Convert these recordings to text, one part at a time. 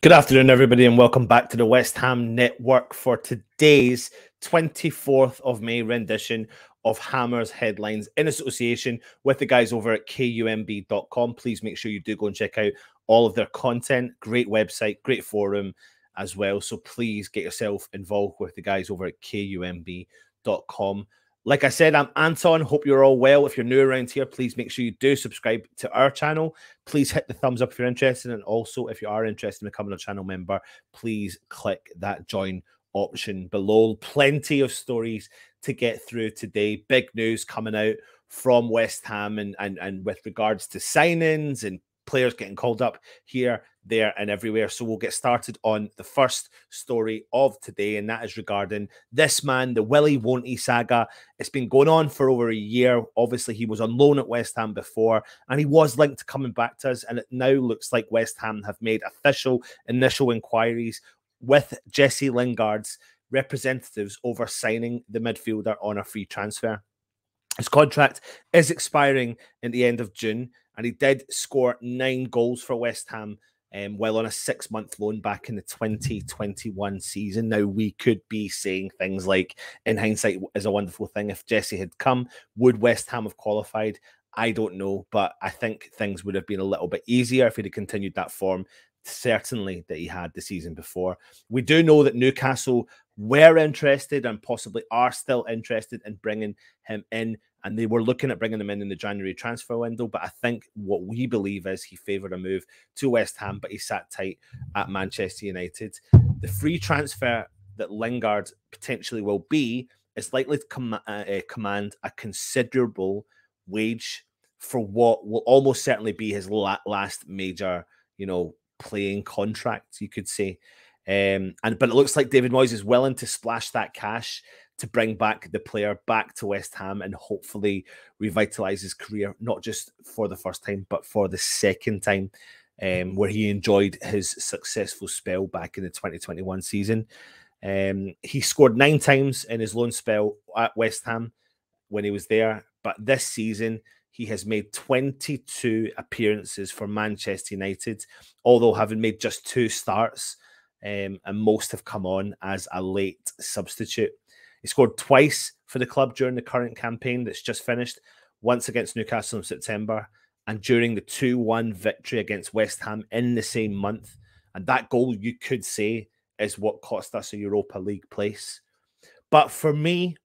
Good afternoon, everybody, and welcome back to the West Ham Network for today's 24th of May rendition of Hammer's Headlines in association with the guys over at kumb.com. Please make sure you do go and check out all of their content. Great website, great forum as well. So please get yourself involved with the guys over at kumb.com. Like I said, I'm Anton. Hope you're all well. If you're new around here, please make sure you do subscribe to our channel. Please hit the thumbs up if you're interested. And also, if you are interested in becoming a channel member, please click that join option below. Plenty of stories to get through today. Big news coming out from West Ham and with regards to signings and players getting called up here, there, and everywhere. So we'll get started on the first story of today, and that is regarding this man, the Willie Won't He saga. It's been going on for over a year. Obviously, he was on loan at West Ham before, and he was linked to coming back to us, and it now looks like West Ham have made official initial inquiries with Jesse Lingard's representatives over signing the midfielder on a free transfer. His contract is expiring in the end of June, and he did score 9 goals for West Ham while on a 6-month loan back in the 2021 season. Now, we could be saying things like, in hindsight, is a wonderful thing. If Jesse had come, would West Ham have qualified? I don't know, but I think things would have been a little bit easier if he'd have continued that form, certainly, that he had the season before. We do know that Newcastle were interested and possibly are still interested in bringing him in, and they were looking at bringing him in the January transfer window. But I think what we believe is he favoured a move to West Ham, but he sat tight at Manchester United. The free transfer that Lingard potentially will be is likely to command a considerable wage for what will almost certainly be his last major, playing contract, you could say. But it looks like David Moyes is willing to splash that cash to bring back the player back to West Ham and hopefully revitalise his career, not just for the first time, but for the second time, where he enjoyed his successful spell back in the 2021 season. He scored 9 times in his loan spell at West Ham when he was there, but this season he has made 22 appearances for Manchester United, although having made just 2 starts, and most have come on as a late substitute. He scored twice for the club during the current campaign that's just finished, once against Newcastle in September and during the 2-1 victory against West Ham in the same month. And that goal, you could say, is what cost us a Europa League place. But for me,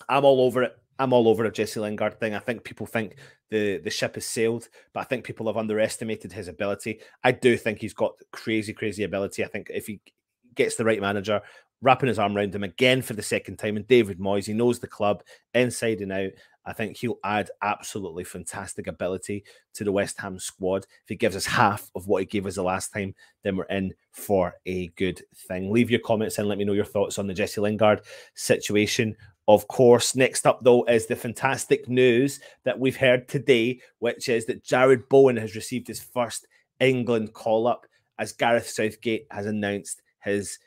I'm all over it. I'm all over a Jesse Lingard thing. I think people think the ship has sailed, but I think people have underestimated his ability. I do think he's got crazy, crazy ability. I think if he gets the right manager, wrapping his arm around him again for the second time, and David Moyes, he knows the club inside and out. I think he'll add absolutely fantastic ability to the West Ham squad. If he gives us half of what he gave us the last time, then we're in for a good thing. Leave your comments and let me know your thoughts on the Jesse Lingard situation. Of course, next up, though, is the fantastic news that we've heard today, which is that Jared Bowen has received his first England call-up as Gareth Southgate has announced his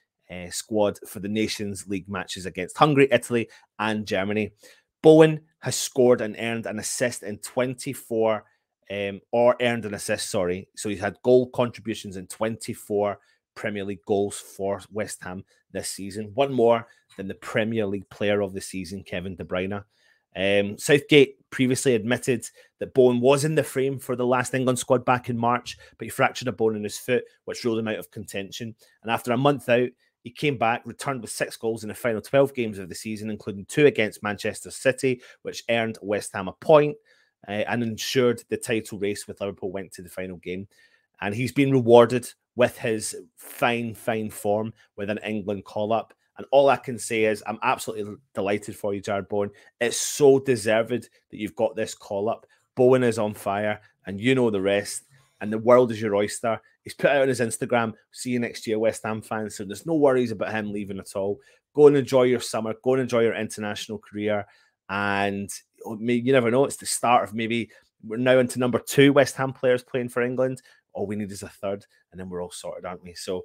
squad for the Nations League matches against Hungary, Italy, and Germany. Bowen has scored and earned an assist in 24, earned an assist, sorry. So he's had goal contributions in 24 Premier League goals for West Ham this season. One more than the Premier League player of the season, Kevin De Bruyne. Southgate previously admitted that Bowen was in the frame for the last England squad back in March, but he fractured a bone in his foot, which ruled him out of contention. And after a month out, he came back, returned with 6 goals in the final 12 games of the season, including 2 against Manchester City, which earned West Ham a point and ensured the title race with Liverpool went to the final game. And he's been rewarded with his fine form with an England call-up. And all I can say is I'm absolutely delighted for you, Jared Bowen. It's so deserved that you've got this call-up. Bowen is on fire, and you know the rest. And the world is your oyster. He's put out on his Instagram, see you next year, West Ham fans. So there's no worries about him leaving at all. Go and enjoy your summer. Go and enjoy your international career. And you never know. It's the start of maybe we're now into number 2 West Ham players playing for England. All we need is a 3rd, and then we're all sorted, aren't we? So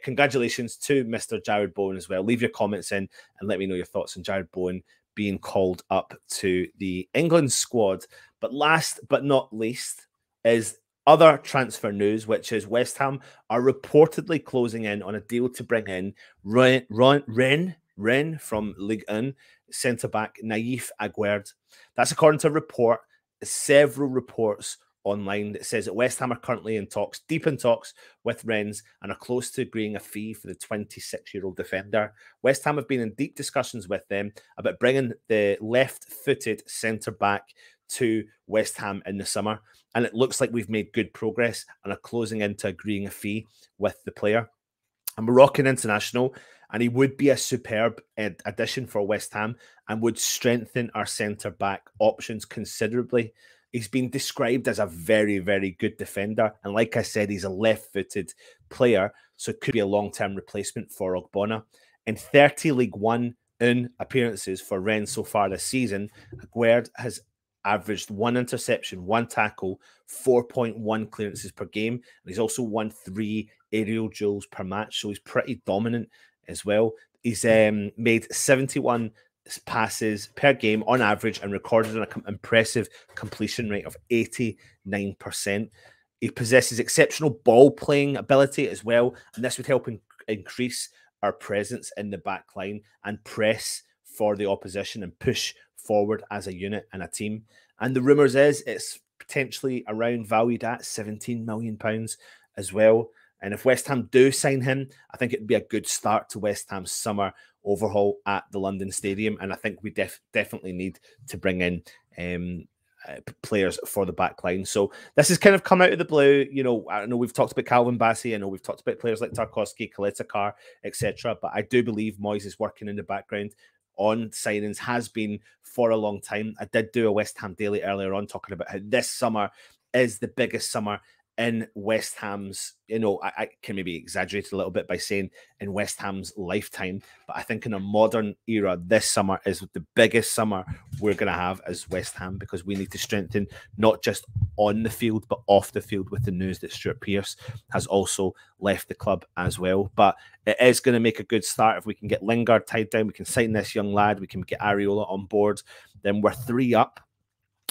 congratulations to Mr. Jared Bowen as well. Leave your comments in and let me know your thoughts on Jared Bowen being called up to the England squad. But last but not least is Other transfer news, which is West Ham are reportedly closing in on a deal to bring in Ren from Ligue 1 centre-back Naif Aguerd. That's according to a report, several reports online that says that West Ham are currently in talks, deep in talks with Rennes, and are close to agreeing a fee for the 26-year-old defender. West Ham have been in deep discussions with them about bringing the left-footed centre-back to West Ham in the summer, and it looks like we've made good progress and are closing into agreeing a fee with the player. A Moroccan international, and he would be a superb addition for West Ham and would strengthen our centre-back options considerably. He's been described as a very, very good defender. And like I said, he's a left-footed player, so it could be a long-term replacement for Ogbonna. In 30 League One appearances for Rennes so far this season, Aguerd has averaged 1 interception, 1 tackle, 4.1 clearances per game. And he's also won 3 aerial duels per match, so he's pretty dominant as well. He's made 71 passes per game on average and recorded an impressive completion rate of 89%. He possesses exceptional ball playing ability as well, and this would help increase our presence in the back line and press for the opposition and push forward as a unit and a team. And the rumours is it's potentially around valued at £17 million as well. And if West Ham do sign him, I think it'd be a good start to West Ham's summer overhaul at the London Stadium. And I think we definitely need to bring in players for the back line. So this has kind of come out of the blue. You know, I know we've talked about Calvin Bassey. I know we've talked about players like Tarkowski, Kalitakar, etc. But I do believe Moyes is working in the background on signings, has been for a long time. I did do a West Ham Daily earlier on talking about how this summer is the biggest summer in West Ham's, you know, I can maybe exaggerate a little bit by saying in West Ham's lifetime, but I think in a modern era, this summer is the biggest summer we're going to have as West Ham, because we need to strengthen not just on the field, but off the field, with the news that Stuart Pearce has also left the club as well. But it is going to make a good start if we can get Lingard tied down, we can sign this young lad, we can get Areola on board, then we're 3 up.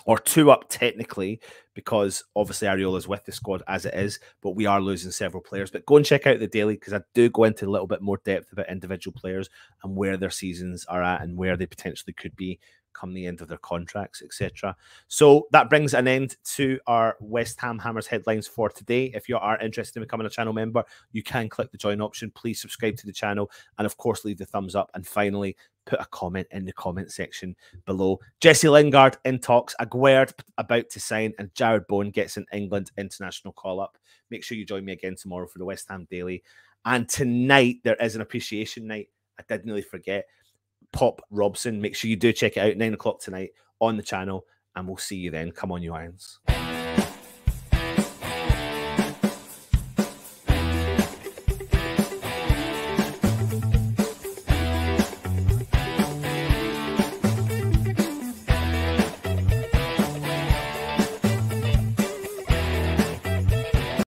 Or 2 up technically, because obviously Areola's with the squad as it is, but we are losing several players. But go and check out the daily, because I do go into a little bit more depth about individual players and where their seasons are at and where they potentially could be come the end of their contracts, etc. So that brings an end to our West Ham Hammers headlines for today. If you are interested in becoming a channel member, you can click the join option. Please subscribe to the channel and of course leave the thumbs up, and finally put a comment in the comment section below. Jesse Lingard in talks, Aguerd about to sign, and Jared Bowen gets an England international call-up. Make sure you join me again tomorrow for the West Ham Daily. And tonight there is an appreciation night. I did nearly forget. Pop Robson. Make sure you do check it out, 9 o'clock tonight on the channel, and we'll see you then. Come on, you Irons.